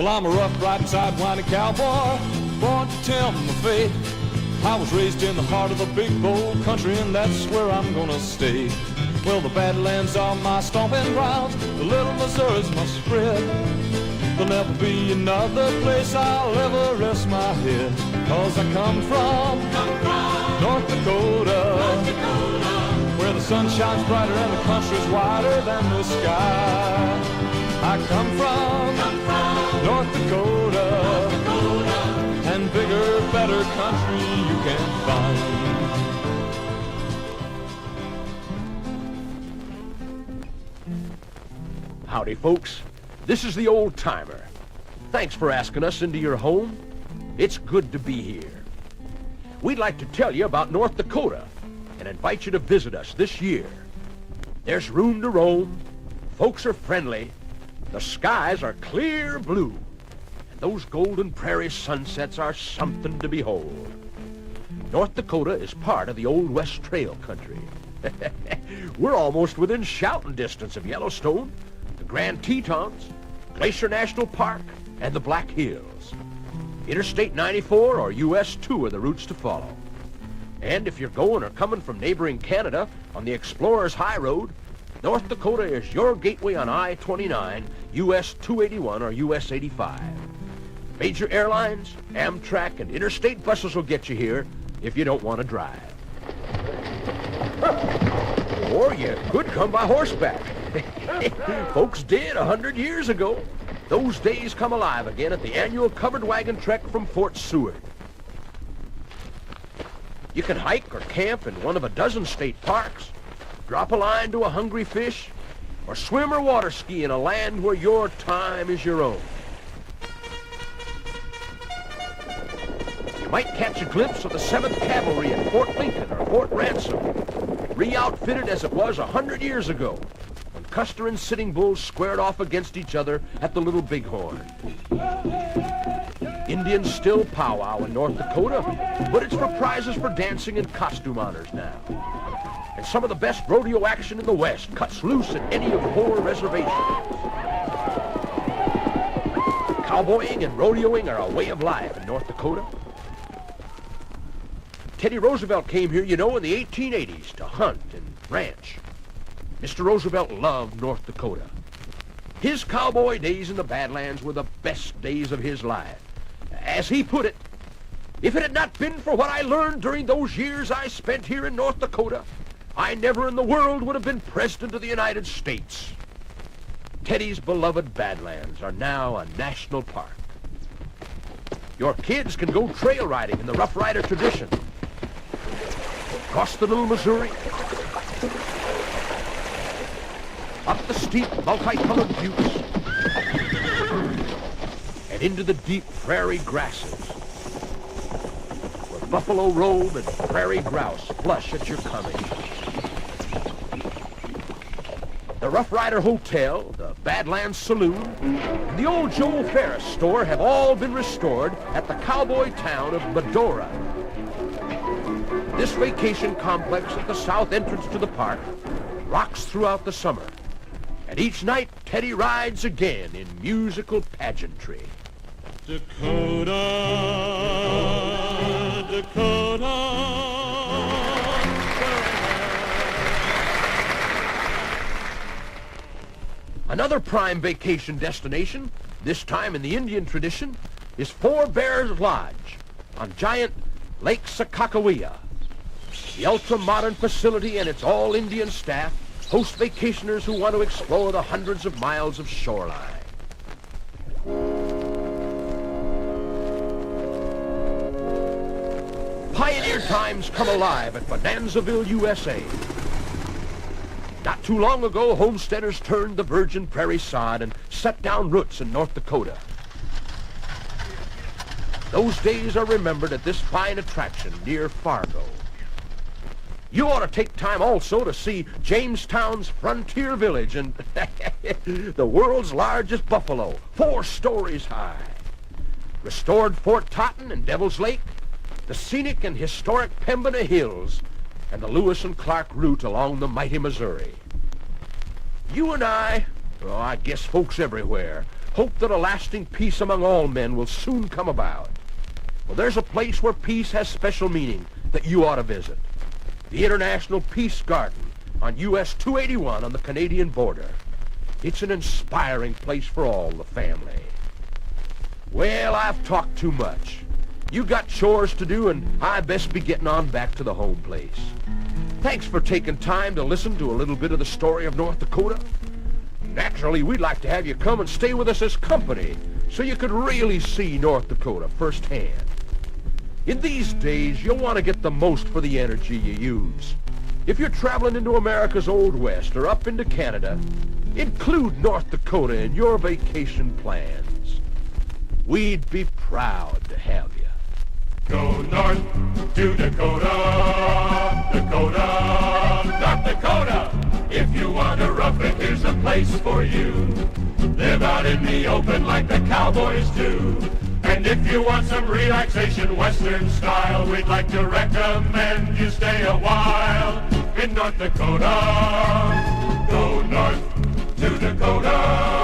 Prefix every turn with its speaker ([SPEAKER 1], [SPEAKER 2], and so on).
[SPEAKER 1] Well, I'm a rough, riding, sidewinding cowboy, born to tempt my fate. I was raised in the heart of the big, bold country, and that's where I'm gonna stay. Well, the Badlands are my stomping grounds, the little Missouri's my spread. There'll never be another place I'll ever rest my head, 'cause I come from North Dakota, where the sun shines brighter and the country's wider than the sky. I come from North Dakota, and bigger, better country you can't find.
[SPEAKER 2] Howdy, folks. This is the Old Timer. Thanks for asking us into your home. It's good to be here. We'd like to tell you about North Dakota and invite you to visit us this year. There's room to roam, folks are friendly, the skies are clear blue, and those golden prairie sunsets are something to behold. North Dakota is part of the Old West Trail country. We're almost within shouting distance of Yellowstone, the Grand Tetons, Glacier National Park, and the Black Hills. Interstate 94 or US 2 are the routes to follow. And if you're going or coming from neighboring Canada on the Explorer's High Road, North Dakota is your gateway on I-29, US 281 or US 85. Major airlines, Amtrak, and interstate buses will get you here if you don't want to drive. Or you could come by horseback. Folks did 100 years ago. Those days come alive again at the annual covered wagon trek from Fort Seward. You can hike or camp in one of a dozen state parks, drop a line to a hungry fish, or swim or water ski in a land where your time is your own. You might catch a glimpse of the 7th Cavalry at Fort Lincoln or Fort Ransom, re-outfitted as it was 100 years ago, when Custer and Sitting Bull squared off against each other at the Little Bighorn. Indians still powwow in North Dakota, but it's for prizes for dancing and costume honors now. And some of the best rodeo action in the West cuts loose at any of 4 reservations. Cowboying and rodeoing are a way of life in North Dakota. Teddy Roosevelt came here, you know, in the 1880s to hunt and ranch. Mr. Roosevelt loved North Dakota. His cowboy days in the Badlands were the best days of his life. As he put it, if it had not been for what I learned during those years I spent here in North Dakota, I never in the world would have been President of the United States. Teddy's beloved Badlands are now a national park. Your kids can go trail riding in the Rough Rider tradition. Across the Little Missouri, up the steep, multicolored buttes, and into the deep prairie grasses, where buffalo robe and prairie grouse flush at your coming. The Rough Rider Hotel, the Badlands Saloon, and the old Joel Ferris store have all been restored at the cowboy town of Medora. This vacation complex at the south entrance to the park rocks throughout the summer. And each night, Teddy rides again in musical pageantry.
[SPEAKER 1] Dakota, Dakota.
[SPEAKER 2] Another prime vacation destination, this time in the Indian tradition, is Four Bears Lodge on giant Lake Sakakawea. The ultra-modern facility and its all-Indian staff host vacationers who want to explore the hundreds of miles of shoreline. Pioneer times come alive at Bonanzaville, USA. Not too long ago, homesteaders turned the virgin prairie sod and set down roots in North Dakota. Those days are remembered at this fine attraction near Fargo. You ought to take time also to see Jamestown's Frontier Village and the world's largest buffalo, 4 stories high. Restored Fort Totten and Devil's Lake, the scenic and historic Pembina Hills, and the Lewis and Clark route along the mighty Missouri. You and I guess folks everywhere, hope that a lasting peace among all men will soon come about. Well, there's a place where peace has special meaning that you ought to visit. The International Peace Garden on US 281 on the Canadian border. It's an inspiring place for all the family. Well, I've talked too much. You got chores to do, and I best be getting on back to the home place. Thanks for taking time to listen to a little bit of the story of North Dakota. Naturally, we'd like to have you come and stay with us as company so you could really see North Dakota firsthand. In these days, you'll want to get the most for the energy you use. If you're traveling into America's Old West or up into Canada, include North Dakota in your vacation plans. We'd be proud to have you.
[SPEAKER 3] Go north to Dakota, Dakota, North Dakota. If you want to rough it, here's a place for you. Live out in the open like the cowboys do. And if you want some relaxation, Western style, we'd like to recommend you stay a while in North Dakota. Go north to Dakota.